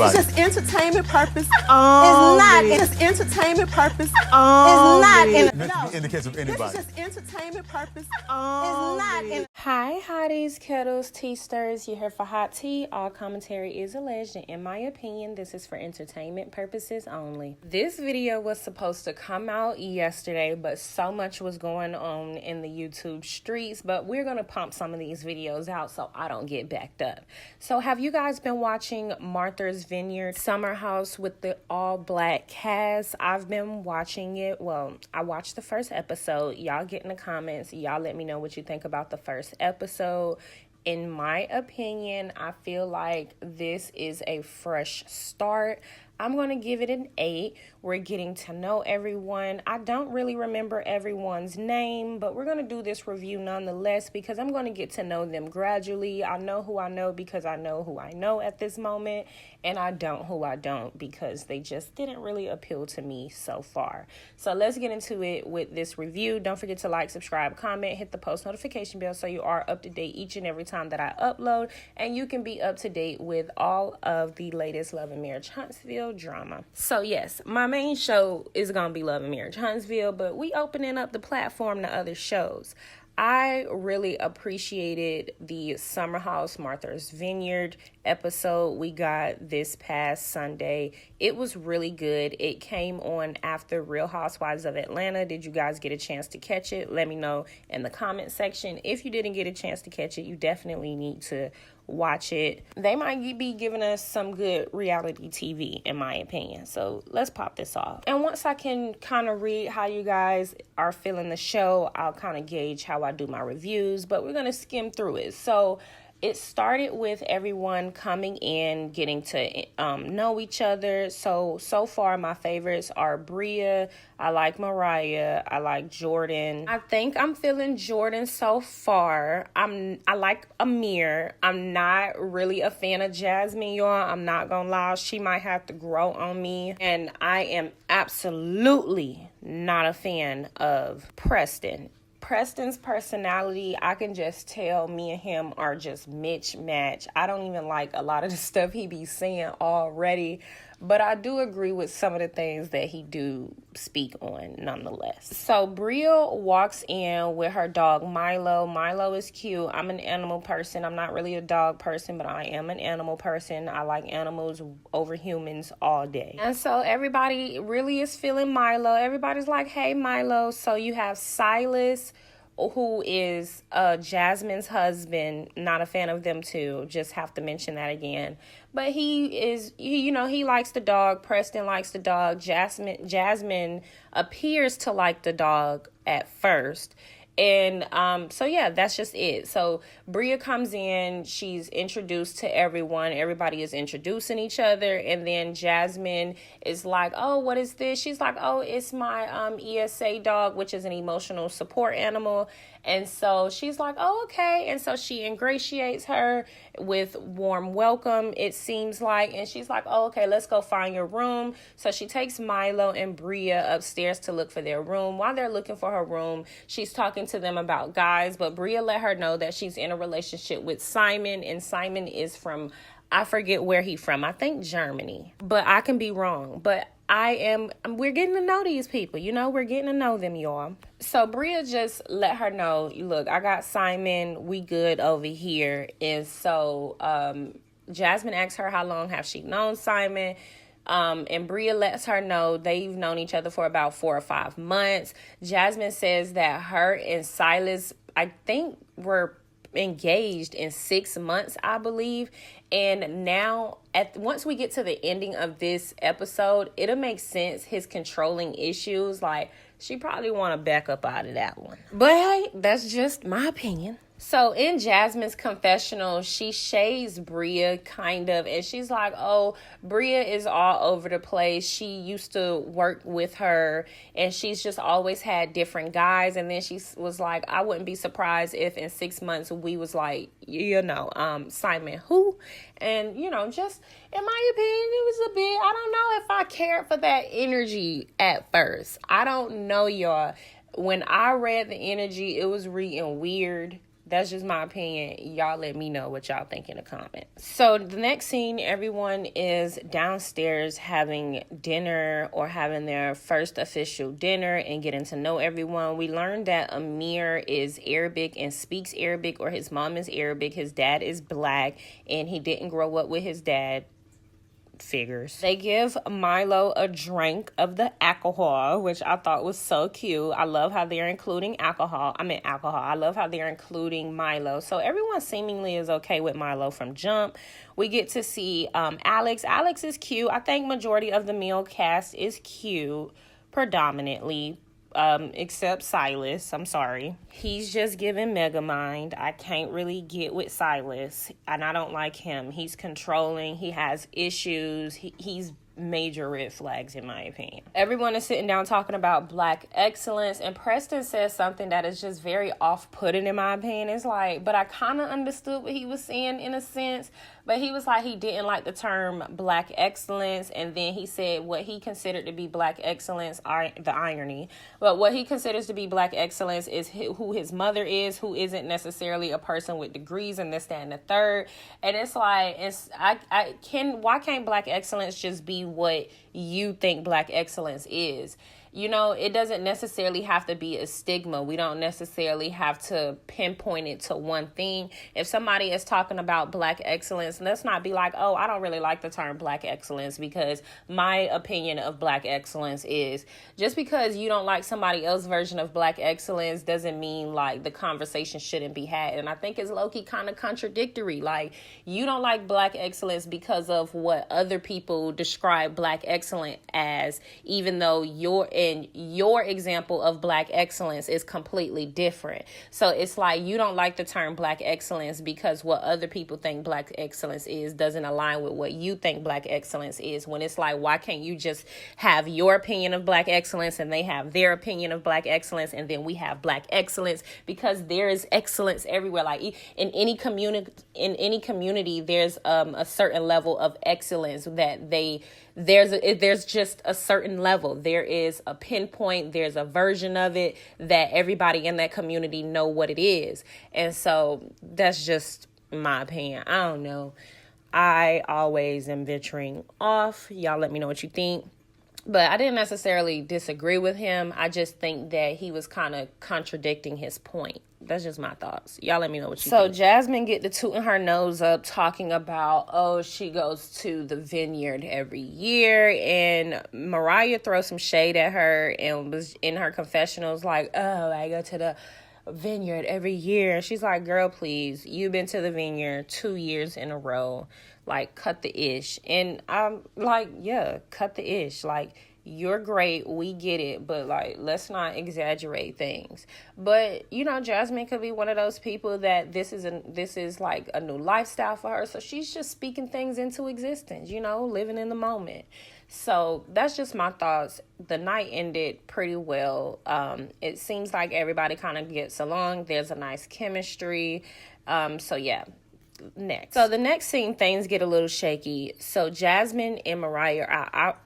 anybody. It's just entertainment purpose. Only. It's not. It's entertainment purpose. Only. It's Meant not. to be in the case of anybody. This is just entertainment purpose. Only. Hi, hotties, kettles, tea stirs. You're here for hot tea. All commentary is alleged, and in my opinion, this is for entertainment purposes only. This video was supposed to come out yesterday, but so much was going on in the YouTube streets. But we're gonna pump some of these videos out so I don't get backed up. So, have you guys been watching Mariahs Vineyard Summerhouse with the all-black cast? I've been watching it. Well, I watched the first episode. Y'all get in the comments. Y'all let me know what you think about the first episode. In my opinion, I feel like this is a fresh start. I'm going to give it an 8. We're getting to know everyone. I don't really remember everyone's name, but we're going to do this review nonetheless because I'm going to get to know them gradually. I know who I know because I know who I know at this moment, and I don't who I don't because they just didn't really appeal to me so far. So let's get into it with this review. Don't forget to like, subscribe, comment, hit the post notification bell so you are up to date each and every time that I upload, and you can be up to date with all of the latest Love and Marriage Huntsville drama. So yes, my main show is gonna be Love and Marriage Huntsville, but we opening up the platform to other shows. I really appreciated the Summerhouse Mariahs Vineyard episode we got this past Sunday. It was really good. It came on after Real Housewives of Atlanta. Did you guys get a chance to catch it? Let me know in the comment section. If you didn't get a chance to catch it, you definitely need to watch it. They might be giving us some good reality TV, in my opinion. So let's pop this off. And once I can kind of read how you guys are feeling the show, I'll kind of gauge how I do my reviews. But we're going to skim through it. So it started with everyone coming in, getting to know each other. So far, my favorites are Bria. I like Mariah. I like Jordan. I think I'm feeling Jordan so far. I like Amir. I'm not really a fan of Jasmine, y'all. I'm not gonna lie. She might have to grow on me. And I am absolutely not a fan of Preston. Preston's personality, I can just tell me and him are just mismatch. I don't even like a lot of the stuff he be saying already, but I do agree with some of the things that he do speak on nonetheless. So Bria walks in with her dog Milo. Milo is cute. I'm an animal person. I'm not really a dog person, but I am an animal person. I like animals over humans all day. And so everybody really is feeling Milo. Everybody's like, hey, Milo. So you have Silas, who is Jasmine's husband. Not a fan of them too. Just have to mention that again. But he likes the dog. Preston likes the dog. Jasmine appears to like the dog at first. And so, yeah, that's just it. So Bria comes in. She's introduced to everyone. Everybody is introducing each other. And then Jasmine is like, oh, what is this? She's like, oh, it's my ESA dog, which is an emotional support animal. And so she's like, oh, okay. And so she ingratiates her with warm welcome, it seems like. And she's like, oh, okay, let's go find your room. So she takes Milo and Bria upstairs to look for their room. While they're looking for her room, she's talking to them about guys. But Bria let her know that she's in a relationship with Simon. And Simon is from, I forget where he's from. I think Germany. But I can be wrong. But we're getting to know these people, we're getting to know them, y'all. So Bria just let her know, look, I got Simon, we good over here. And so Jasmine asks her how long have she known Simon, and Bria lets her know they've known each other for about 4 or 5 months. Jasmine says that her and Silas, I think, were engaged in 6 months, I believe. And now once we get to the ending of this episode, it'll make sense. His controlling issues, like, she probably want to back up out of that one. But hey, that's just my opinion. So in Jasmine's confessional, she shades Bria kind of, and she's like, oh, Bria is all over the place. She used to work with her, and she's just always had different guys. And then she was like, I wouldn't be surprised if in 6 months we was like, Simon who? And, just in my opinion, it was a bit, I don't know if I cared for that energy at first. I don't know, y'all. When I read the energy, it was reading weird. That's just my opinion. Y'all let me know what y'all think in the comments. So the next scene, everyone is downstairs having dinner or having their first official dinner and getting to know everyone. We learned that Amir is Arabic and speaks Arabic, or his mom is Arabic. His dad is black and he didn't grow up with his dad. Figures. They give Milo a drink of the alcohol, which I thought was so cute. I love how they're including alcohol. I love how they're including Milo. So everyone seemingly is okay with Milo from jump. We get to see Alex. Alex is cute. I think majority of the male cast is cute, predominantly. Except Silas. I'm sorry. He's just giving Megamind. I can't really get with Silas, and I don't like him. He's controlling. He has issues. He's major red flags in my opinion. Everyone is sitting down talking about black excellence, and Preston says something that is just very off-putting in my opinion. It's like, but I kind of understood what he was saying in a sense, but he was like he didn't like the term black excellence, and then he said what he considered to be black excellence, the irony, but what he considers to be black excellence is who his mother is, who isn't necessarily a person with degrees and this, that, and the third. And it's like, why can't black excellence just be what you think black excellence is? You know, it doesn't necessarily have to be a stigma. We don't necessarily have to pinpoint it to one thing. If somebody is talking about black excellence, let's not be like, oh, I don't really like the term black excellence because my opinion of black excellence is. Just because you don't like somebody else's version of black excellence doesn't mean like the conversation shouldn't be had. And I think it's low-key kind of contradictory. Like, you don't like black excellence because of what other people describe black excellence as, even though your example of black excellence is completely different. So it's like you don't like the term black excellence because what other people think black excellence is doesn't align with what you think black excellence is. When it's like, why can't you just have your opinion of black excellence and they have their opinion of black excellence, and then we have black excellence? Because there is excellence everywhere. Like in any community, there's a certain level of excellence that there's just a certain level. There is a pinpoint, there's a version of it that everybody in that community know what it is. And so that's just my opinion. I don't know. I always am venturing off. Y'all let me know what you think. But I didn't necessarily disagree with him. I just think that he was kind of contradicting his point. That's just my thoughts. Y'all let me know what you think. So Jasmine get to tooting her nose up talking about, oh, she goes to the vineyard every year. And Mariah throws some shade at her and was in her confessionals like, oh, I go to the vineyard every year. And she's like, girl, please, you've been to the vineyard 2 years in a row. Like, cut the ish. And I'm like, yeah, cut the ish. Like, you're great, we get it, but like, let's not exaggerate things. But you know, Jasmine could be one of those people that this is like a new lifestyle for her, so she's just speaking things into existence, you know, living in the moment. So that's just my thoughts. The night ended pretty well. It seems like everybody kind of gets along. There's a nice chemistry. So yeah. Next. So the next scene, things get a little shaky. So Jasmine and Mariah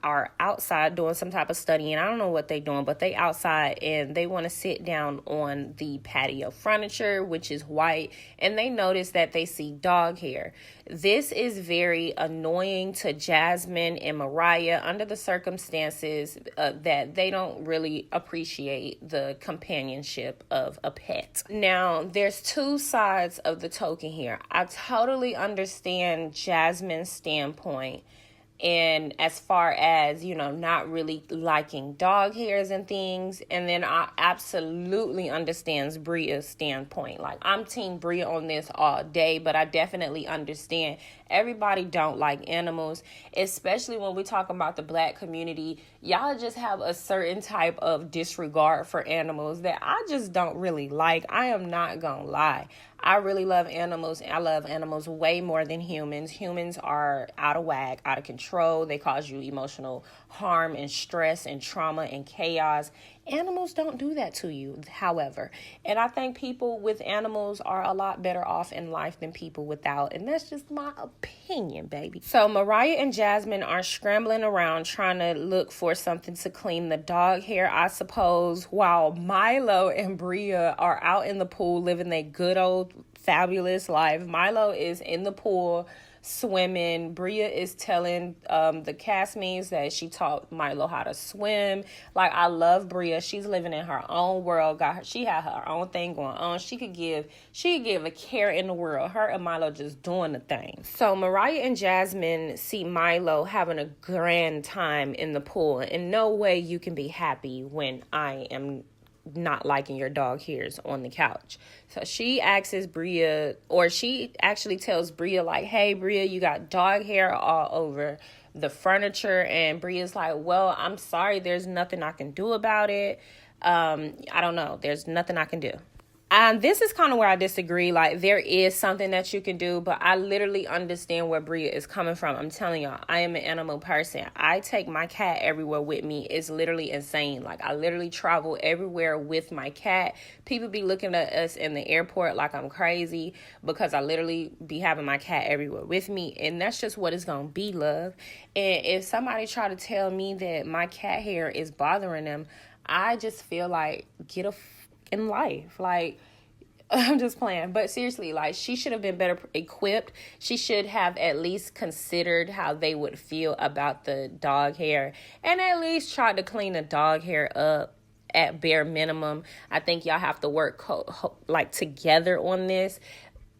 are outside doing some type of studying. I don't know what they're doing, but they outside and they want to sit down on the patio furniture, which is white, and they notice that they see dog hair. This is very annoying to Jasmine and Mariah under the circumstances that they don't really appreciate the companionship of a pet. Now, there's two sides of the token here. I totally understand Jasmine's standpoint, and as far as, you know, not really liking dog hairs and things. And then I absolutely understands Bria's standpoint. Like, I'm team Bria on this all day, but I definitely understand everybody don't like animals, especially when we talk about the black community. Y'all just have a certain type of disregard for animals that I just don't really like. I am not gonna lie. I really love animals. I love animals way more than humans. Humans are out of whack, out of control. They cause you emotional harm and stress and trauma and chaos. Animals don't do that to you, however. And I think people with animals are a lot better off in life than people without. And that's just my opinion, baby. So Mariah and Jasmine are scrambling around trying to look for something to clean the dog hair, I suppose, while Milo and Bria are out in the pool living their good old fabulous life. Milo is in the pool swimming. Bria is telling the castmates that she taught Milo how to swim. Like, I love Bria. She's living in her own world. She had her own thing going on. She could give a care in the world. Her and Milo just doing the thing. So Mariah and Jasmine see Milo having a grand time in the pool. In no way you can be happy when I am not liking your dog hairs on the couch. So she asks Bria, or she actually tells Bria, like, hey, Bria, you got dog hair all over the furniture. And Bria's like, well, I'm sorry, there's nothing I can do about it. I don't know. There's nothing I can do. This is kind of where I disagree. Like, there is something that you can do, but I literally understand where Bria is coming from. I'm telling y'all, I am an animal person. I take my cat everywhere with me. It's literally insane. Like, I literally travel everywhere with my cat. People be looking at us in the airport like I'm crazy because I literally be having my cat everywhere with me. And that's just what it's going to be, love. And if somebody try to tell me that my cat hair is bothering them, I just feel like, get a in life. Like, I'm just playing, but seriously, like, she should have been better equipped. She should have at least considered how they would feel about the dog hair and at least tried to clean the dog hair up at bare minimum. I think y'all have to work like together on this.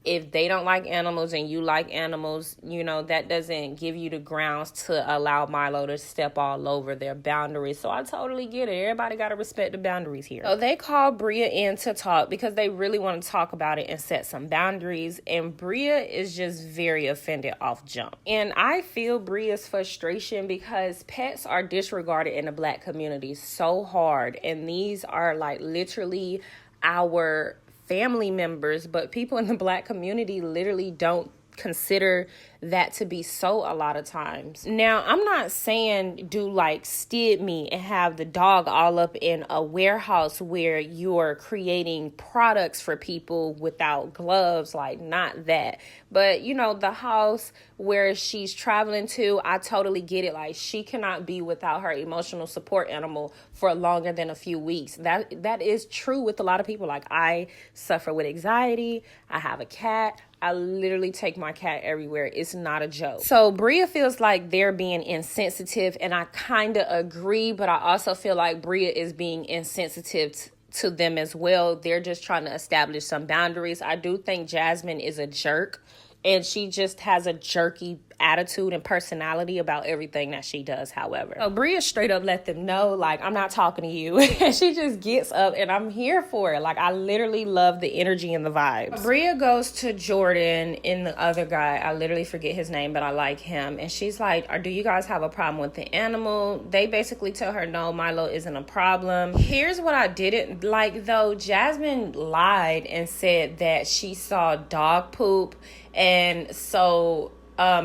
If they don't like animals and you like animals, you know, that doesn't give you the grounds to allow Milo to step all over their boundaries. So I totally get it. Everybody got to respect the boundaries here. So they call Bria in to talk because they really want to talk about it and set some boundaries. And Bria is just very offended off jump. And I feel Bria's frustration because pets are disregarded in the Black community so hard. And these are like literally our family members, but people in the Black community literally don't consider that to be so a lot of times. Now, I'm not saying do like skid meat and have the dog all up in a warehouse where you're creating products for people without gloves, like not that. But, you know, the house where she's traveling to, I totally get it. Like, she cannot be without her emotional support animal for longer than a few weeks. That is true with a lot of people. Like, I suffer with anxiety. I have a cat. I literally take my cat everywhere. It's not a joke. So Bria feels like they're being insensitive, and I kind of agree, but I also feel like Bria is being insensitive to them as well. They're just trying to establish some boundaries. I do think Jasmine is a jerk, and she just has a jerky attitude and personality about everything that she does, however. So Bria straight up let them know, like, I'm not talking to you. And she just gets up, and I'm here for it. Like, I literally love the energy and the vibes. Bria goes to Jordan and the other guy. I literally forget his name, but I like him. And she's like, do you guys have a problem with the animal? They basically tell her, no, Milo isn't a problem. Here's what I didn't like, though. Jasmine lied and said that she saw dog poop. And so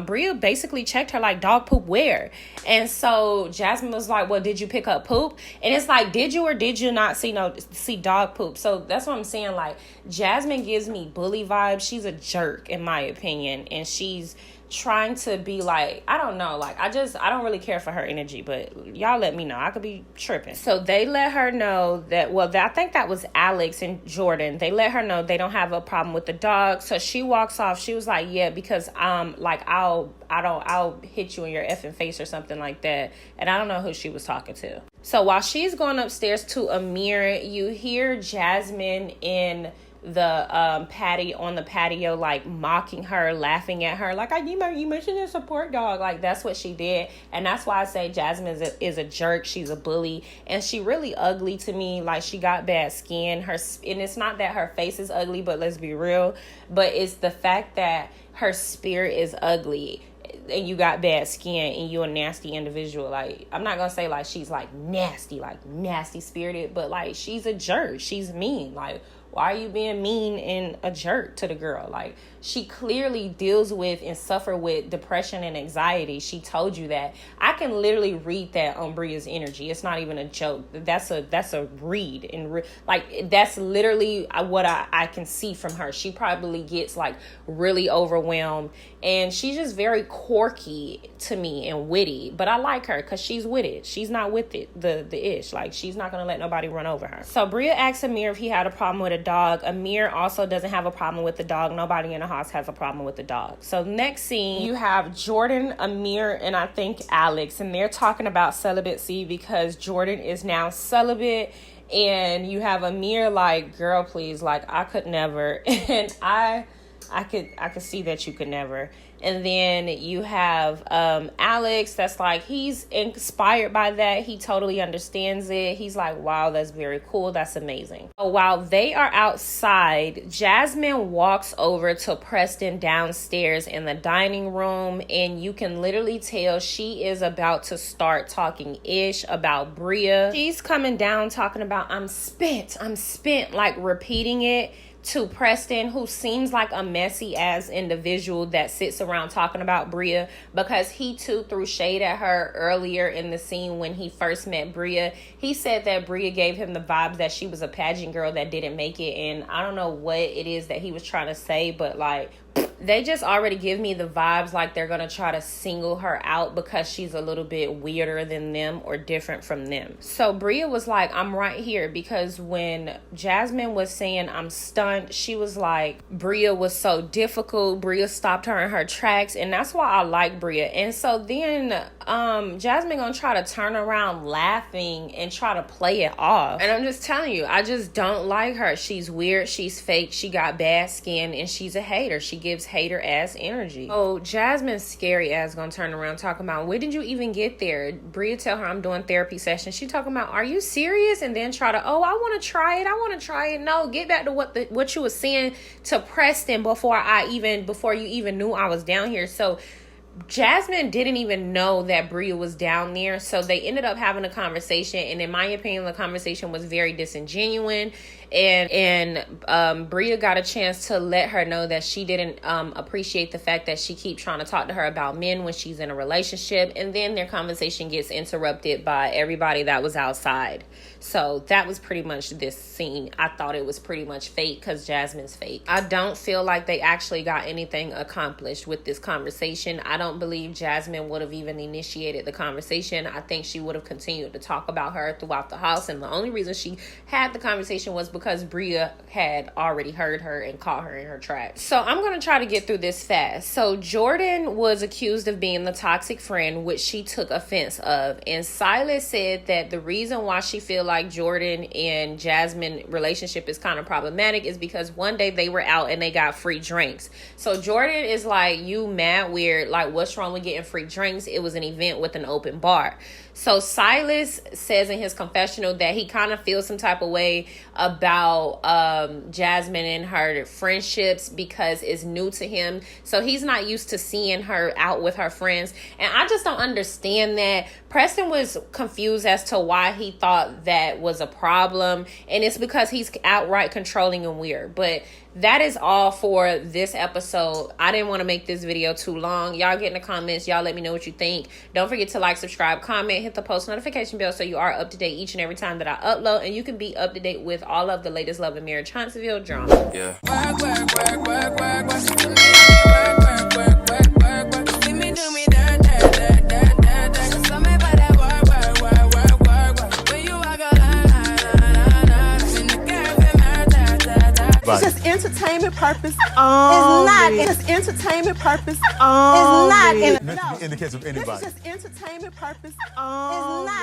Bria basically checked her like, dog poop where? And so Jasmine was like, well, did you pick up poop? And it's like, did you or did you not see dog poop? So that's what I'm saying. Like, Jasmine gives me bully vibes. She's a jerk, in my opinion. And she's trying to be like, I don't know, like, I don't really care for her energy, but y'all let me know. I could be tripping. So they let her know that, I think that was Alex and Jordan. They let her know they don't have a problem with the dog. So she walks off. She was like, yeah, because like, I'll hit you in your effing face or something like that. And I don't know who she was talking to. So while she's going upstairs to Amir, you hear Jasmine in the patio, like mocking her, laughing at her, like, you mentioned a support dog. Like, that's what she did. And that's why I say Jasmine is a jerk. She's a bully, and she really ugly to me. Like, she got bad skin. And it's not that her face is ugly, but let's be real, but it's the fact that her spirit is ugly. And you got bad skin, and you're a nasty individual. Like, I'm not gonna say like she's like nasty spirited, but like, she's a jerk. She's mean. Like, why are you being mean and a jerk to the girl? Like, she clearly deals with and suffer with depression and anxiety. She told you that. I can literally read that on Bria's energy. It's not even a joke. That's a read. And like, that's literally what I can see from her. She probably gets like really overwhelmed, and she's just very quirky to me and witty, but I like her because she's with it. She's not with it, the ish. Like, she's not going to let nobody run over her. So Bria asked Amir if he had a problem with a dog. Amir also doesn't have a problem with the dog. Nobody in the house has a problem with the dog. So next scene, you have Jordan, Amir, and I think Alex, and they're talking about celibacy because Jordan is now celibate. And you have Amir like, girl, please, like, I could never. And I could see that you could never. And then you have Alex that's like, he's inspired by that. He totally understands it. He's like, wow, that's very cool. That's amazing. So while they are outside, Jasmine walks over to Preston downstairs in the dining room, and you can literally tell she is about to start talking ish about Bria. She's coming down talking about, I'm spent, like repeating it to Preston, who seems like a messy ass individual that sits around talking about Bria, because he too threw shade at her earlier in the scene when he first met Bria. He said that Bria gave him the vibes that she was a pageant girl that didn't make it, and I don't know what it is that he was trying to say, but like, they just already give me the vibes like they're gonna try to single her out because she's a little bit weirder than them or different from them. So Bria was like, I'm right here, because when Jasmine was saying I'm stunned, she was like, Bria was so difficult. Bria stopped her in her tracks, and that's why I like Bria. And so then Jasmine gonna try to turn around laughing and try to play it off. And I'm just telling you, I just don't like her. She's weird, she's fake, she got bad skin, and she's a hater. She gives hater ass energy. Oh, Jasmine's scary ass gonna turn around talking about, where did you even get there? Bria tell her, I'm doing therapy sessions. She talking about, are you serious? And then try to, oh, I want to try it. No, get back to what you were saying to Preston before you even knew I was down here. So Jasmine didn't even know that Bria was down there, so they ended up having a conversation, and in my opinion, the conversation was very disingenuous, and Bria got a chance to let her know that she didn't appreciate the fact that she keep trying to talk to her about men when she's in a relationship, and then their conversation gets interrupted by everybody that was outside. So that was pretty much this scene. I thought it was pretty much fake because Jasmine's fake. I don't feel like they actually got anything accomplished with this conversation. I don't believe Jasmine would have even initiated the conversation. I think she would have continued to talk about her throughout the house, and the only reason she had the conversation was because Bria had already heard her and caught her in her tracks. So I'm going to try to get through this fast. So Jordan was accused of being the toxic friend, which she took offense of, and Silas said that the reason why she feel like Jordan and Jasmine relationship is kind of problematic is because one day they were out and they got free drinks. So Jordan is like, you mad weird, like what's wrong with getting free drinks? It was an event with an open bar. So Silas says in his confessional that he kind of feels some type of way about Jasmine and her friendships because it's new to him. So he's not used to seeing her out with her friends. And I just don't understand that. Preston was confused as to why he thought that was a problem. And it's because he's outright controlling and weird. But that is all for this episode. I didn't want to make this video too long. Y'all get in the comments. Y'all let me know what you think. Don't forget to like, subscribe, comment, hit the post notification bell so you are up to date each and every time that I upload. And you can be up to date with all of the latest Love and Marriage Huntsville drama. Yeah. It's just entertainment purpose. It's not. It's just entertainment purpose. It's not. In the case of anybody. This is just entertainment purpose. It's not.